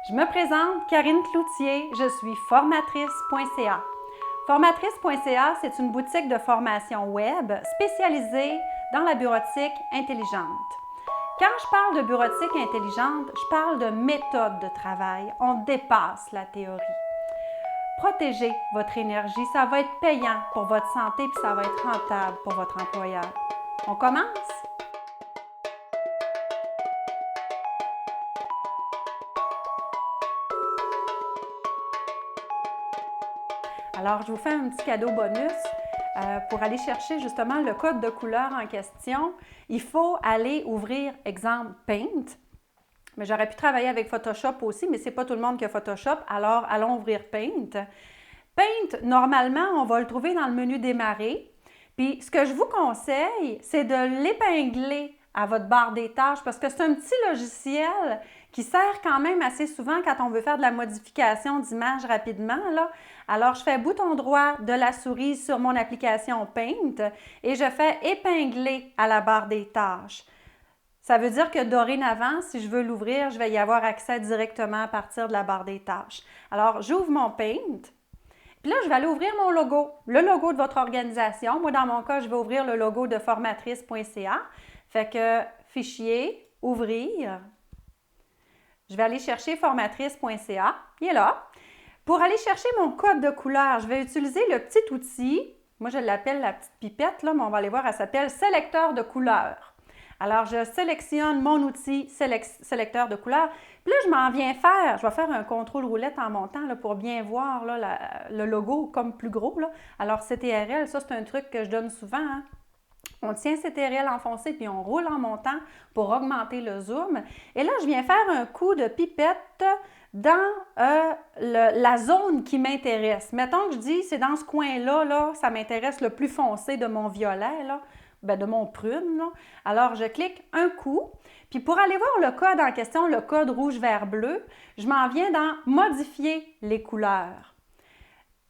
Je me présente, Karine Cloutier, je suis formatrice.ca. Formatrice.ca, c'est une boutique de formation web spécialisée dans la bureautique intelligente. Quand je parle de bureautique intelligente, je parle de méthode de travail. On dépasse la théorie. Protégez votre énergie, ça va être payant pour votre santé puis ça va être rentable pour votre employeur. On commence? Alors, je vous fais un petit cadeau bonus. Pour aller chercher justement le code de couleur en question, il faut aller ouvrir, exemple, Paint. Mais j'aurais pu travailler avec Photoshop aussi, mais ce n'est pas tout le monde qui a Photoshop, alors allons ouvrir Paint. Paint, normalement, on va le trouver dans le menu Démarrer. Puis, ce que je vous conseille, c'est de l'épingler à votre barre des tâches parce que c'est un petit logiciel qui sert quand même assez souvent quand on veut faire de la modification d'image rapidement, là. Alors, je fais bouton droit de la souris sur mon application Paint et je fais épingler à la barre des tâches. Ça veut dire que dorénavant, si je veux l'ouvrir, je vais y avoir accès directement à partir de la barre des tâches. Alors, j'ouvre mon Paint. Puis là, je vais aller ouvrir mon logo, le logo de votre organisation. Moi, dans mon cas, je vais ouvrir le logo de formatrice.ca. Fait que Fichier, Ouvrir. Je vais aller chercher formatrice.ca. Il est là. Pour aller chercher mon code de couleur, je vais utiliser le petit outil. Moi, je l'appelle la petite pipette, là, mais on va aller voir, elle s'appelle Sélecteur de couleurs. Alors, je sélectionne mon outil sélecteur de couleurs. Puis là, je vais faire un contrôle roulette en montant là, pour bien voir là, le logo comme plus gros. Là. Alors, CTRL, ça, c'est un truc que je donne souvent. Hein. On tient CTRL enfoncé puis on roule en montant pour augmenter le zoom. Et là, je viens faire un coup de pipette dans la zone qui m'intéresse. Mettons que je dis, c'est dans ce coin-là, là, ça m'intéresse le plus foncé de mon violet, là. Bien, de mon prune. Là. Alors, je clique un coup. Puis pour aller voir le code en question, le code rouge, vert, bleu, je m'en viens dans « Modifier les couleurs ».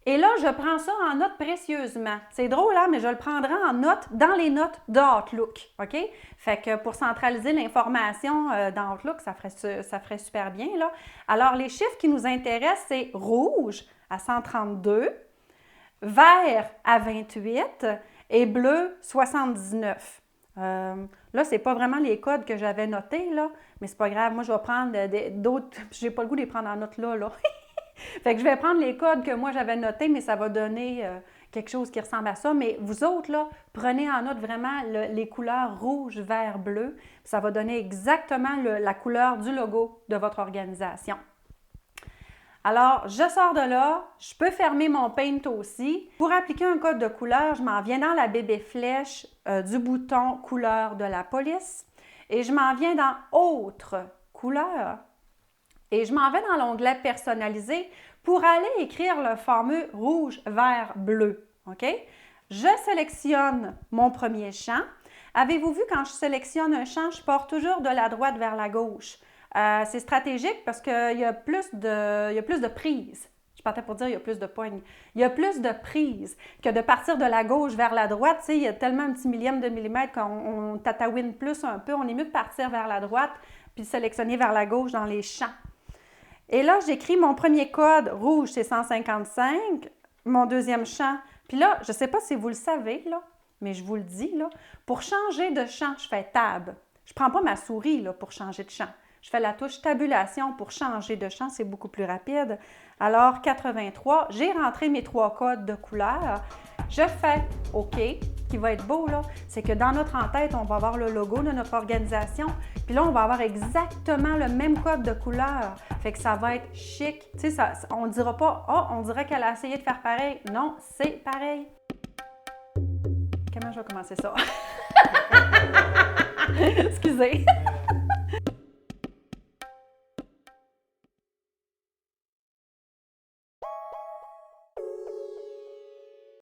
Et là, je prends ça en note précieusement. C'est drôle, hein, mais je le prendrai en note dans les notes d'Outlook. OK? Fait que pour centraliser l'information dans Outlook, ça ferait super bien. Là. Alors, les chiffres qui nous intéressent, c'est rouge à 132, vert à 28 et bleu 79. Là, ce n'est pas vraiment les codes que j'avais notés, là, mais c'est pas grave. Moi, je vais prendre d'autres. Je n'ai pas le goût de les prendre en note là. Fait que je vais prendre les codes que moi j'avais notés, mais ça va donner quelque chose qui ressemble à ça. Mais vous autres, là, prenez en note vraiment les couleurs rouge, vert, bleu. Ça va donner exactement la couleur du logo de votre organisation. Alors, je sors de là, je peux fermer mon Paint aussi. Pour appliquer un code de couleur, je m'en viens dans la bébé flèche du bouton couleur de la police et je m'en viens dans Autres couleurs et je m'en vais dans l'onglet personnalisé pour aller écrire le fameux rouge, vert, bleu. OK? Je sélectionne mon premier champ. Avez-vous vu quand je sélectionne un champ, je pars toujours de la droite vers la gauche. C'est stratégique parce qu'il y a plus de prises. Je partais pour dire qu'il y a plus de poignes. Il y a plus de prises que de partir de la gauche vers la droite. Tu sais, il y a tellement un petit millième de millimètre qu'on tatouine plus un peu. On est mieux de partir vers la droite puis de sélectionner vers la gauche dans les champs. Et là, j'écris mon premier code rouge, c'est 155, mon deuxième champ. Puis là, je ne sais pas si vous le savez, là, mais je vous le dis, là, pour changer de champ, je fais Tab. Je ne prends pas ma souris là, pour changer de champ. Je fais la touche tabulation pour changer de champ, c'est beaucoup plus rapide. Alors, 83, j'ai rentré mes 3 codes de couleur. Je fais OK, qui va être beau, là, c'est que dans notre en-tête, on va avoir le logo de notre organisation. Puis là, on va avoir exactement le même code de couleur. Fait que ça va être chic. Tu sais, on ne dira pas « Ah, on dirait qu'elle a essayé de faire pareil ». Non, c'est pareil. Comment je vais commencer ça? Excusez.